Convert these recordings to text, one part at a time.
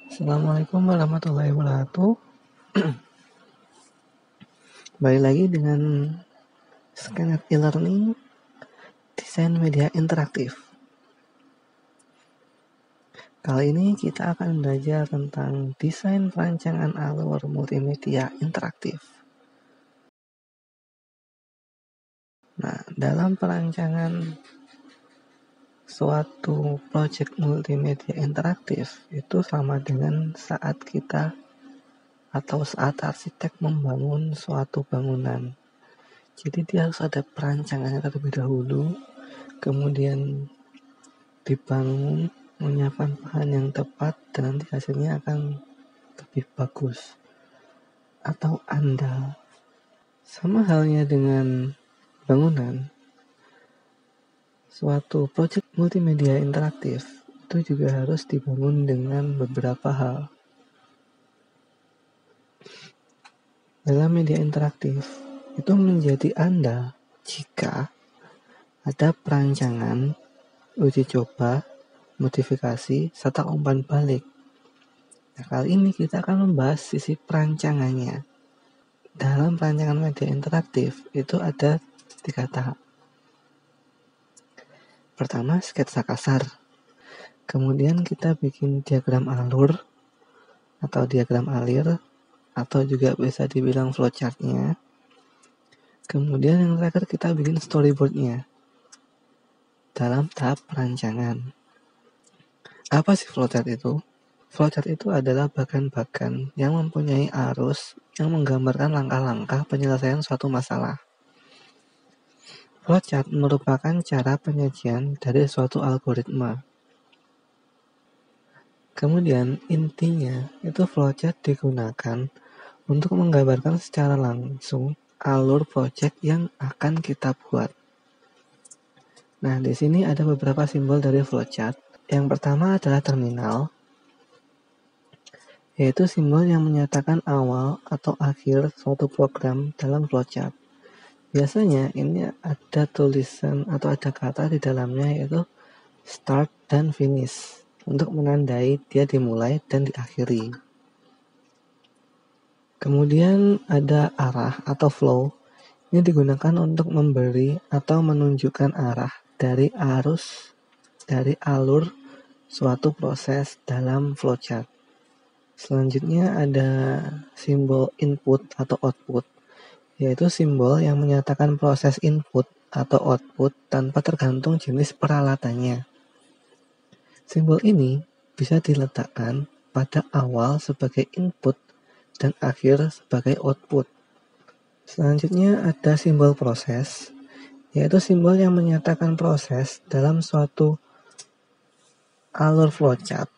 Assalamualaikum warahmatullahi wabarakatuh. Balik lagi dengan Skynet e-learning desain media interaktif. Kali ini kita akan belajar tentang desain perancangan alur multimedia interaktif. Nah, dalam perancangan suatu project multimedia interaktif itu sama dengan saat arsitek membangun suatu bangunan. Jadi dia harus ada perancangannya terlebih dahulu, kemudian dibangun, menyiapkan bahan yang tepat, dan nanti hasilnya akan lebih bagus atau andal. Sama halnya dengan bangunan, suatu proyek multimedia interaktif itu juga harus dibangun dengan beberapa hal. Dalam media interaktif itu menjadi andal jika ada perancangan, uji coba, modifikasi, serta umpan balik. Nah, kali ini kita akan membahas sisi perancangannya. Dalam perancangan media interaktif itu ada 3 tahap. Pertama, sketsa kasar. Kemudian kita bikin diagram alur atau diagram alir, atau juga bisa dibilang flowchart-nya. Kemudian yang terakhir kita bikin storyboard-nya dalam tahap perancangan. Apa sih flowchart itu? Flowchart itu adalah bagan-bagan yang mempunyai arus yang menggambarkan langkah-langkah penyelesaian suatu masalah. Flowchart merupakan cara penyajian dari suatu algoritma. Kemudian intinya itu flowchart digunakan untuk menggambarkan secara langsung alur project yang akan kita buat. Nah, di sini ada beberapa simbol dari flowchart. Yang pertama adalah terminal, yaitu simbol yang menyatakan awal atau akhir suatu program dalam flowchart. Biasanya ini ada tulisan atau ada kata di dalamnya yaitu start dan finish untuk menandai dia dimulai dan diakhiri. Kemudian ada arah atau flow. Ini digunakan untuk memberi atau menunjukkan arah dari alur suatu proses dalam flowchart. Selanjutnya ada simbol input atau output, yaitu simbol yang menyatakan proses input atau output tanpa tergantung jenis peralatannya. Simbol ini bisa diletakkan pada awal sebagai input dan akhir sebagai output. Selanjutnya ada simbol proses, yaitu simbol yang menyatakan proses dalam suatu alur flowchart.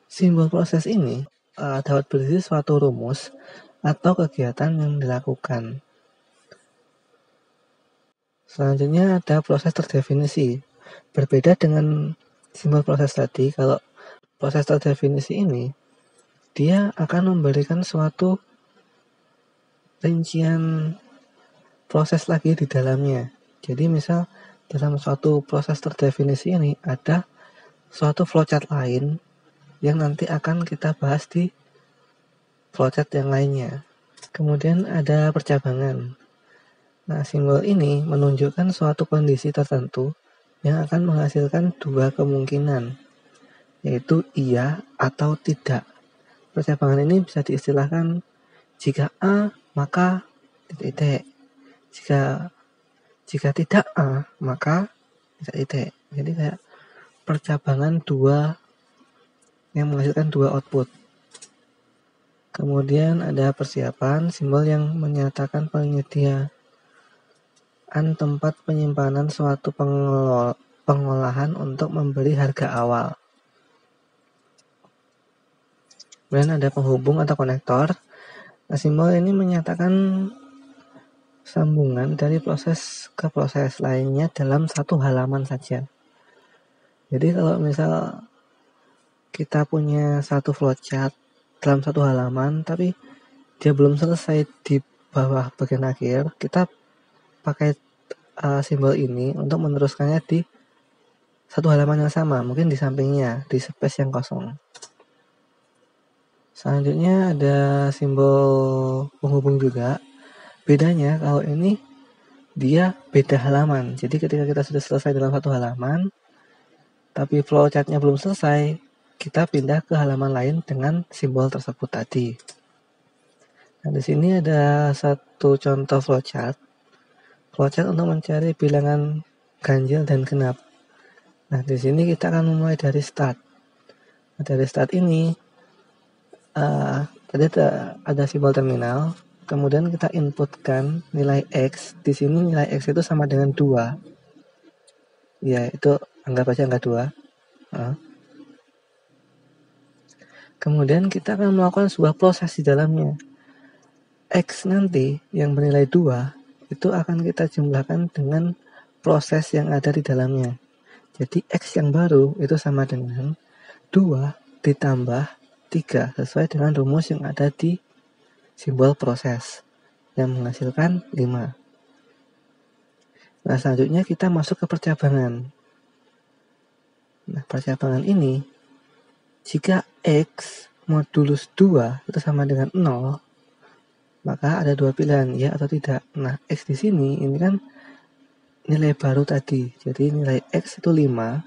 Simbol proses ini dapat berisi suatu rumus atau kegiatan yang dilakukan. Selanjutnya ada proses terdefinisi. Berbeda dengan simbol proses tadi, kalau proses terdefinisi ini dia akan memberikan suatu rincian proses lagi di dalamnya. Jadi misal dalam suatu proses terdefinisi ini ada suatu flowchart lain yang nanti akan kita bahas di flowchart yang lainnya. Kemudian ada percabangan. Nah, simbol ini menunjukkan suatu kondisi tertentu yang akan menghasilkan 2 kemungkinan, yaitu iya atau tidak. Percabangan ini bisa diistilahkan jika A, maka titik. Jika tidak A, maka titik. Jadi kayak percabangan 2 yang menghasilkan 2 output. Kemudian ada persiapan, simbol yang menyatakan penyediaan tempat penyimpanan suatu pengolahan untuk memberi harga awal. Kemudian ada penghubung atau konektor. Nah, simbol ini menyatakan sambungan dari proses ke proses lainnya dalam satu halaman saja. Jadi kalau misal kita punya satu flowchart dalam satu halaman, tapi dia belum selesai di bawah bagian akhir, kita pakai simbol ini untuk meneruskannya di satu halaman yang sama, mungkin di sampingnya, di space yang kosong. Selanjutnya ada simbol penghubung juga. Bedanya kalau ini dia beda halaman. Jadi ketika kita sudah selesai dalam satu halaman, tapi flowchartnya belum selesai, kita pindah ke halaman lain dengan simbol tersebut tadi. Nah, di sini ada satu contoh flowchart. Flowchart untuk mencari bilangan ganjil dan genap. Nah, di sini kita akan memulai dari start. Nah, dari start ini tadi ada simbol terminal, kemudian kita inputkan nilai X. Di sini nilai X itu sama dengan 2. Ya, itu anggap aja angka 2. Kemudian kita akan melakukan sebuah proses di dalamnya. X nanti yang bernilai 2 itu akan kita jumlahkan dengan proses yang ada di dalamnya. Jadi X yang baru itu sama dengan 2 ditambah 3 sesuai dengan rumus yang ada di simbol proses yang menghasilkan 5. Nah, selanjutnya kita masuk ke percabangan. Nah, percabangan ini jika X modulus 2 itu sama dengan 0, maka ada dua pilihan, ya atau tidak. Nah, X di sini ini kan nilai baru tadi. Jadi nilai X itu 5,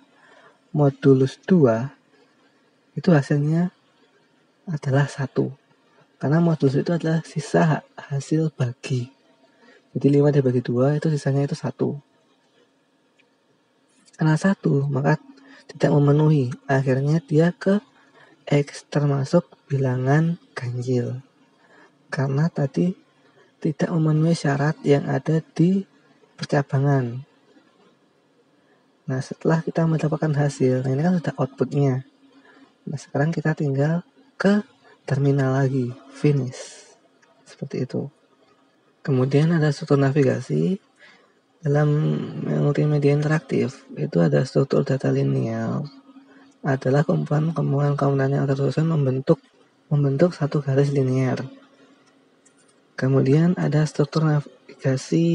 modulus 2 itu hasilnya adalah 1. Karena modulus itu adalah sisa hasil bagi. Jadi 5 dibagi 2 itu sisanya itu 1. Karena 1 maka tidak memenuhi. Akhirnya dia ke X termasuk bilangan ganjil. Karena tadi tidak memenuhi syarat yang ada di percabangan. Nah, setelah kita mendapatkan hasil, nah ini kan sudah outputnya. Nah, sekarang kita tinggal ke terminal lagi, finish. Seperti itu. Kemudian ada struktur navigasi. Dalam multimedia interaktif, itu ada struktur data linear. Adalah komponen yang tersusun membentuk satu garis linear. Kemudian ada struktur navigasi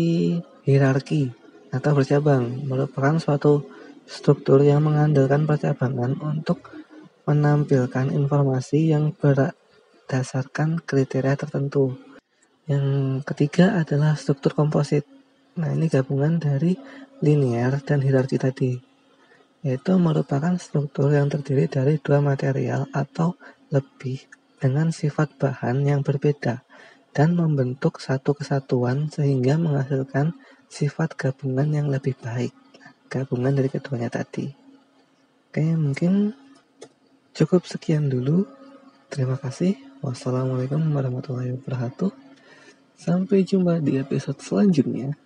hierarki atau bercabang, merupakan suatu struktur yang mengandalkan percabangan untuk menampilkan informasi yang berdasarkan kriteria tertentu. Yang ketiga adalah struktur komposit. Nah, ini gabungan dari linear dan hierarki tadi, yaitu merupakan struktur yang terdiri dari dua material atau lebih dengan sifat bahan yang berbeda dan membentuk satu kesatuan sehingga menghasilkan sifat gabungan yang lebih baik, gabungan dari keduanya tadi. Oke, mungkin cukup sekian dulu. Terima kasih. Wassalamualaikum warahmatullahi wabarakatuh. Sampai jumpa di episode selanjutnya.